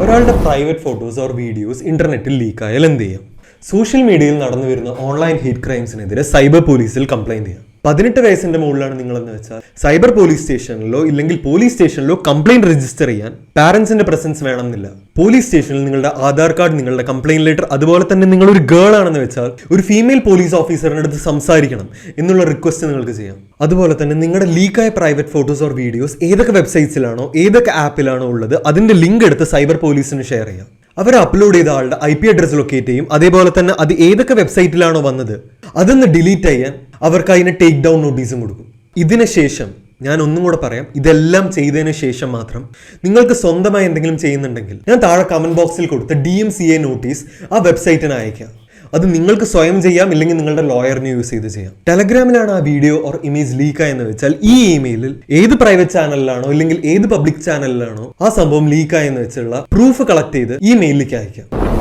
ഒരാളുടെ private photos or videos ഇന്റർനെറ്റിൽ ലീക്കായാൽ എന്ത് ചെയ്യാം? സോഷ്യൽ മീഡിയയിൽ നടന്നു വരുന്ന ഓൺലൈൻ ഹേറ്റ് ക്രൈംസിനെതിരെ സൈബർ പോലീസിൽ കംപ്ലൈന്റ് ചെയ്യാം. 18 വയസ്സിന്റെ മുകളിലാണ് നിങ്ങളെന്ന് വെച്ചാൽ സൈബർ പോലീസ് സ്റ്റേഷനിലോ ഇല്ലെങ്കിൽ പോലീസ് സ്റ്റേഷനിലോ കംപ്ലൈന്റ് രജിസ്റ്റർ ചെയ്യാൻ പാരന്റ്സിന്റെ പ്രസൻസ് വേണമെന്നില്ല. പോലീസ് സ്റ്റേഷനിൽ നിങ്ങളുടെ ആധാർ കാർഡ്, നിങ്ങളുടെ കംപ്ലൈന്റ് ലെറ്റർ, അതുപോലെ തന്നെ നിങ്ങൾ ഒരു ഗേൾ ആണെന്ന് വെച്ചാൽ ഒരു ഫീമെയിൽ പോലീസ് ഓഫീസറിന്റെ അടുത്ത് സംസാരിക്കണം എന്നുള്ള റിക്വസ്റ്റ് നിങ്ങൾക്ക് ചെയ്യാം. അതുപോലെ തന്നെ നിങ്ങളുടെ ലീക്കായ പ്രൈവറ്റ് ഫോട്ടോസ് ഓർ വീഡിയോസ് ഏതൊക്കെ വെബ്സൈറ്റ്സിലാണോ ഏതൊക്കെ ആപ്പിലാണോ ഉള്ളത് അതിന്റെ ലിങ്ക് എടുത്ത് സൈബർ പോലീസിന് ഷെയർ ചെയ്യാം. അവർ അപ്ലോഡ് ചെയ്ത ആളുടെ IP അഡ്രസ് ലൊക്കേറ്റ് ചെയ്യും. അതേപോലെ തന്നെ അത് ഏതൊക്കെ വെബ്സൈറ്റിലാണോ വന്നത് അതൊന്ന് ഡിലീറ്റ് ചെയ്യാൻ അവർക്ക് അതിന് ടേക്ക് ഡൗൺ നോട്ടീസും കൊടുക്കും. ഇതിന് ശേഷം ഞാൻ ഒന്നും കൂടെ പറയാം, ഇതെല്ലാം ചെയ്തതിന് ശേഷം മാത്രം നിങ്ങൾക്ക് സ്വന്തമായി എന്തെങ്കിലും ചെയ്യുന്നുണ്ടെങ്കിൽ ഞാൻ താഴെ കമന്റ് ബോക്സിൽ കൊടുത്ത DMCA നോട്ടീസ് ആ വെബ്സൈറ്റിന് അയക്കാം. അത് നിങ്ങൾക്ക് സ്വയം ചെയ്യാം, ഇല്ലെങ്കിൽ നിങ്ങളുടെ ലോയറിനെ യൂസ് ചെയ്ത് ചെയ്യാം. ടെലഗ്രാമിലാണ് ആ വീഡിയോ ഓർ ഇമേജ് ലീക്കായെന്ന് വെച്ചാൽ ഈ ഇമെയിലിൽ ഏത് പ്രൈവറ്റ് ചാനലിലാണോ ഇല്ലെങ്കിൽ ഏത് പബ്ലിക് ചാനലിലാണോ ആ സംഭവം ലീക്കായെന്ന് വെച്ചുള്ള പ്രൂഫ് കളക്ട് ചെയ്ത് ഈ മെയിലിലേക്ക് അയക്കാം.